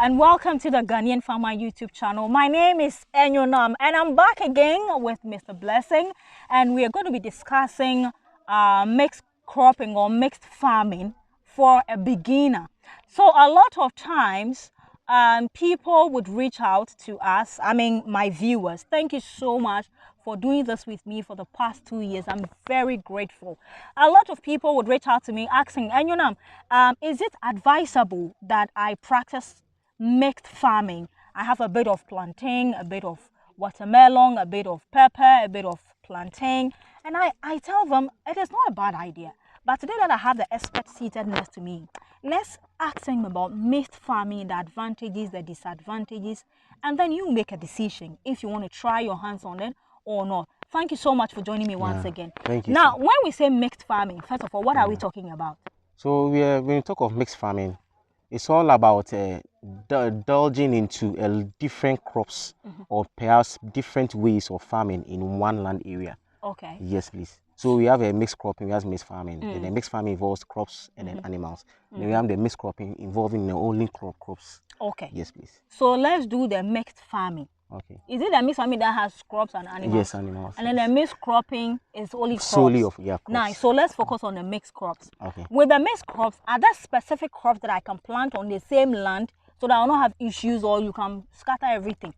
and welcome to the Ghanaian Farmer YouTube channel. My name is Enyonam and I'm back again with Mr. Blessing, and we are going to be discussing mixed cropping or mixed farming for a beginner. So a lot of times people would reach out to us, my viewers. Thank you so much for doing this with me for the past 2 years. I'm very grateful. A lot of people would reach out to me asking, Enyonam, is it advisable that I practice mixed farming? I have a bit of plantain, a bit of watermelon, a bit of pepper, a bit of plantain. And I tell them it is not a bad idea. But today that I have the expert seated next to me, let's ask him about mixed farming, the advantages, the disadvantages, and then you make a decision if you want to try your hands on it or not. Thank you so much for joining me once again. Thank you. Now, when we say mixed farming, first of all, what are we talking about? So when we talk of mixed farming, it's all about indulging into different crops or perhaps different ways of farming in one land area. Okay. Yes, please. So we have a mixed cropping, we have mixed farming. And the mixed farming involves crops and then animals. Then we have the mixed cropping involving only crops. Okay. Yes, please. So let's do the mixed farming. Okay. Is it the mixed farming that has crops and animals? Yes, animals. And then the mixed cropping is only crops? Solely of, crops. Nice. So let's focus on the mixed crops. Okay. With the mixed crops, are there specific crops that I can plant on the same land so that I will not have issues, or you can scatter everything?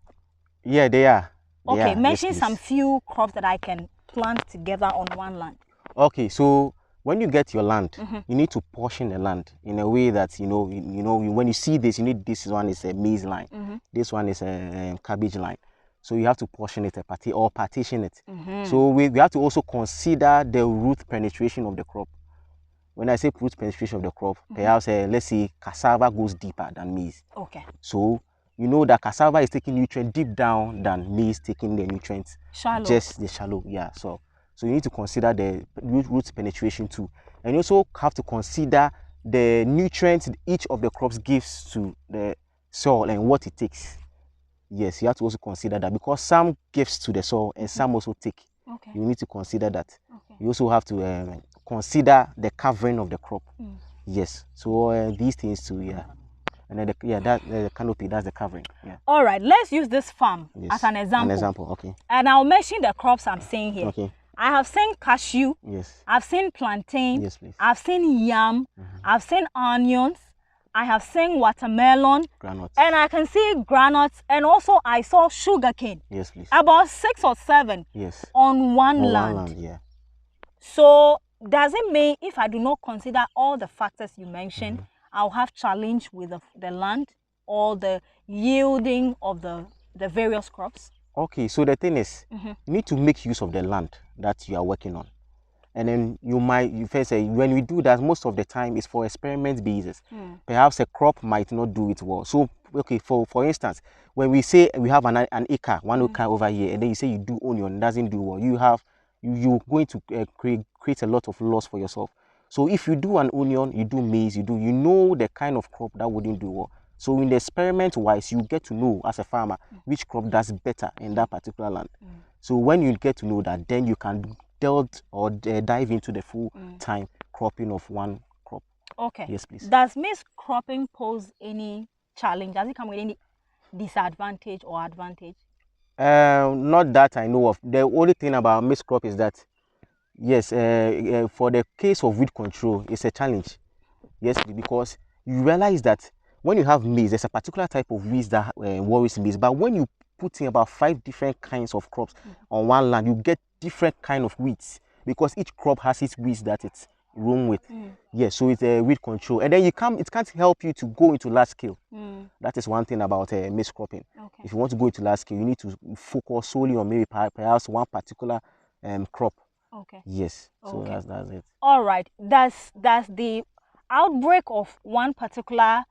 Yeah, they are. Okay, mention some few crops that I can plant together on one land. Okay, so when you get your land, you need to portion the land in a way that when you see this, you need this one is a maize line, this one is a cabbage line. So you have to portion it or partition it. So we have to also consider the root penetration of the crop. When I say root penetration of the crop, perhaps let's say cassava goes deeper than maize. Okay. So you know that cassava is taking nutrient deep down than maize taking the nutrients shallow. Just the shallow. Yeah. So you need to consider the root penetration too, and you also have to consider the nutrients each of the crops gives to the soil and what it takes. Yes, you have to also consider that, because some gives to the soil and some also take. Okay. You need to consider that. Okay. You also have to consider the covering of the crop. Yes. So these things too. Yeah. And then the canopy, that's the covering. Yeah. All right. Let's use this farm as an example. An example. Okay. And I'll mention the crops I'm seeing here. Okay. I have seen cashew. Yes. I've seen plantain. Yes, please. I've seen yam. I've seen onions. I have seen watermelon. Granules. And I can see granules. And also I saw sugarcane. Yes, please. About 6 or 7. Yes. On one land. One land, yeah. So does it mean if I do not consider all the factors you mentioned, I'll have challenge with the land or the yielding of the various crops? Okay, so the thing is, you need to make use of the land that you are working on. And then you first say, when we do that, most of the time it's for experiment basis. Perhaps a crop might not do it well. So, okay, for instance, when we say we have an acre, 1 acre over here, and then you say you do onion, doesn't do well, you're going to create a lot of loss for yourself. So if you do an onion, you do maize, you know the kind of crop that wouldn't do well. So in the experiment wise, you get to know as a farmer which crop does better in that particular land. So when you get to know that, then you can dive into the full time cropping of one crop. Okay. Yes, please. Does mixed cropping pose any challenge? Does it come with any disadvantage or advantage? Not that I know of. The only thing about mixed crop is that, yes, for the case of weed control, it's a challenge. Yes, because you realize that when you have maize, there's a particular type of weeds that worries maize. But when you put in about 5 different kinds of crops on one land, you get different kind of weeds, because each crop has its weeds that it's room with. Yes, so it's a weed control. And then it can't help you to go into large scale. That is one thing about mixed cropping. Okay. If you want to go into large scale, you need to focus solely on maybe perhaps one particular crop. Okay. Yes. So that's it. All right. Does the outbreak of one particular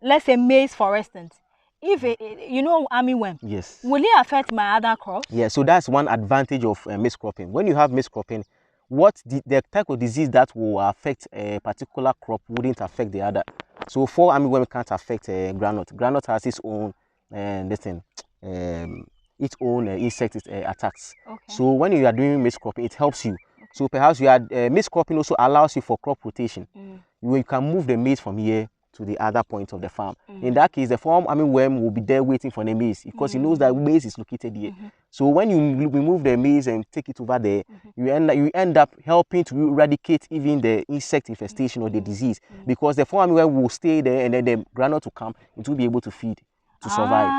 let's say maize, for instance, if armyworm, yes, will it affect my other crops? Yeah, so that's one advantage of mixed cropping. When you have mixed cropping, the type of disease that will affect a particular crop wouldn't affect the other. So for armyworm, it can't affect groundnut. Groundnut has its own insect attacks. Okay. So when you are doing mixed cropping, it helps you. Okay. So perhaps mixed cropping also allows you for crop rotation. You can move the maize from here to the other point of the farm. In that case, the farm worm will be there waiting for the maize because he knows that maize is located here. So when you remove the maize and take it over there, you end up helping to eradicate even the insect infestation or the disease, because the farm worm will stay there and then the groundnut will come, it will be able to feed to survive.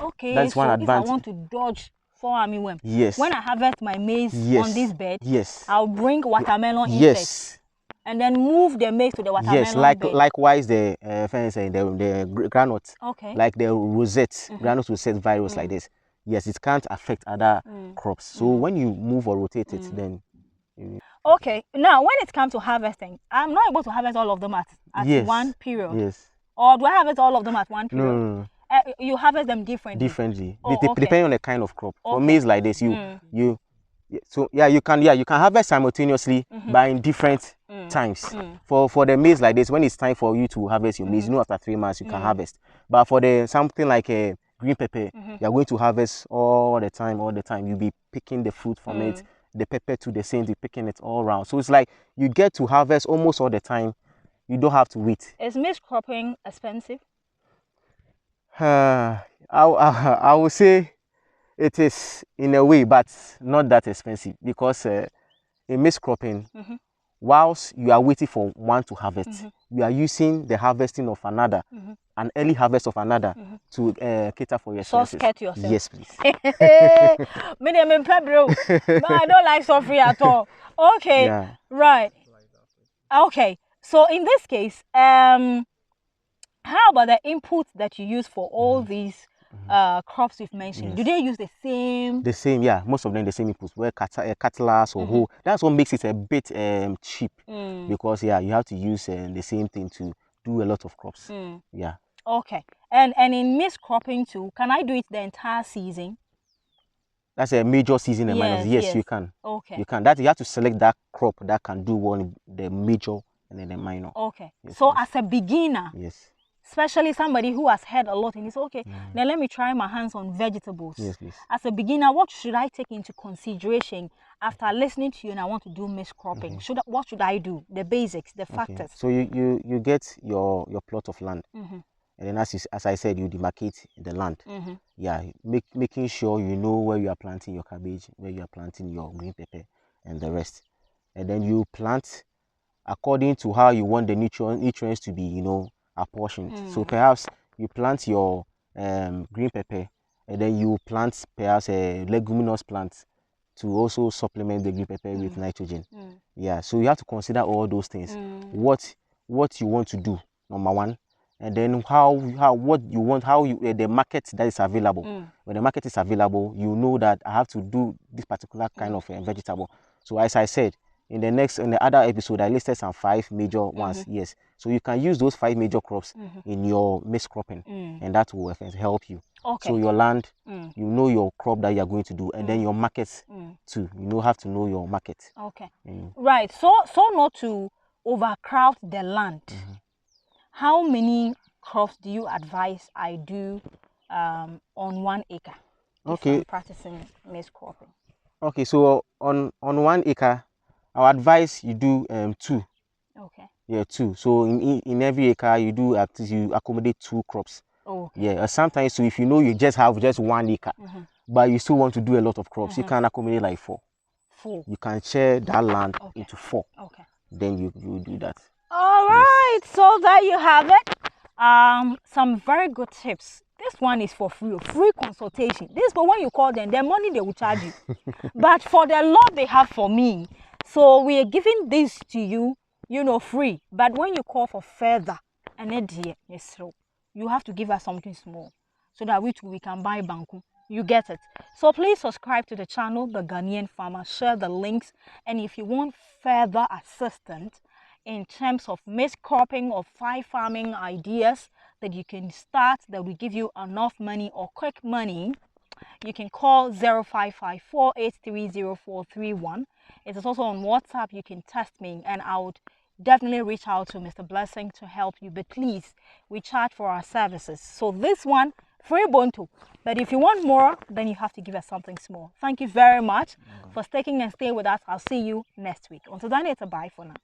Okay. That's one advantage. If I want to dodge fall armyworm, yes, when I harvest my maize on this bed, yes, I'll bring watermelon yes, insects and then move the maize to the watermelon yes, bed. likewise the the groundnut, okay, like the rosette, groundnut rosette virus like this. Yes, it can't affect other crops. So when you move or rotate it, then okay. Now when it comes to harvesting, I'm not able to harvest all of them at yes, one period. yes. Or do I harvest all of them at one period? No. You harvest them differently. Depending on the kind of crop. For maize like this, you can harvest simultaneously, but in different times. For the maize like this, when it's time for you to harvest your maize, you know, after 3 months you can harvest. But for the something like a green pepper, you're going to harvest all the time. You'll be picking the fruit from it, the pepper to the same, you're picking it all around. So it's like you get to harvest almost all the time. You don't have to wait. Is maize cropping expensive? I would say it is in a way, but not that expensive, because in maize cropping, whilst you are waiting for one to harvest, you are using the harvesting of another, an early harvest of another, to cater for your expenses. Yourself. Yes, please. Me bro. No, I don't like suffering at all. Okay, Yeah. right. Okay, so in this case, how about the inputs that you use for all these crops you've mentioned? Yes. Do they use the same? The same, yeah. Most of them the same inputs. Where cutlass or hoe. That's what makes it a bit cheap, because you have to use the same thing to do a lot of crops. Yeah. Okay. And in maize cropping too, can I do it the entire season? That's a major season and minor. Yes, you can. Okay. You can. That you have to select that crop that can do well in the major and then the minor. Okay. Yes, so yes. As a beginner, yes, especially somebody who has heard a lot and is okay, now let me try my hands on vegetables. Yes, please. As a beginner, what should I take into consideration after listening to you and I want to do maize cropping? What should I do? The basics, the factors. So you get your plot of land. And then as I said, you demarcate the land. Yeah, making sure you know where you are planting your cabbage, where you are planting your green pepper and the rest. And then you plant according to how you want the nutrients to be, apportioned. So perhaps you plant your green pepper, and then you plant perhaps a leguminous plant to also supplement the green pepper with nitrogen. Yeah, so you have to consider all those things. What you want to do, number one, and then the market that is available. When the market is available, you know that I have to do this particular kind of vegetable. So as I said, in the other episode, I listed some 5 major ones. Yes, so you can use those 5 major crops in your maize cropping, and that will help you. Okay. So your land, you know your crop that you are going to do, and then your markets too. Have to know your market. Okay. Right. So not to overcrowd the land. How many crops do you advise I do on 1 acre? Okay. If I'm practicing maize cropping. Okay. So on 1 acre, I would advise you do 2. Okay. Yeah, 2. So in every acre you do you accommodate 2 crops. Okay. Yeah. Sometimes, so if you know you just have just 1 acre, but you still want to do a lot of crops, you can accommodate like 4. 4. You can share that land into 4. Okay. Then you do that. All right. Yes. So there you have it. Some very good tips. This one is for free consultation. This, but when you call them, their money they will charge you. But for the love they have for me, so we are giving this to you, free. But when you call for further, and you have to give us something small, so that we can buy banku. You get it. So please subscribe to the channel, The Ghanaian Farmer. Share the links, and if you want further assistance in terms of maize cropping or 5 farming ideas that you can start that will give you enough money or quick money, you can call 0554830431. It is also on WhatsApp. You can text me and I would definitely reach out to Mr. Blessing to help you. But please, we charge for our services. So this one, free bonto. But if you want more, then you have to give us something small. Thank you very much for sticking and stay with us. I'll see you next week. Until then, it's a bye for now.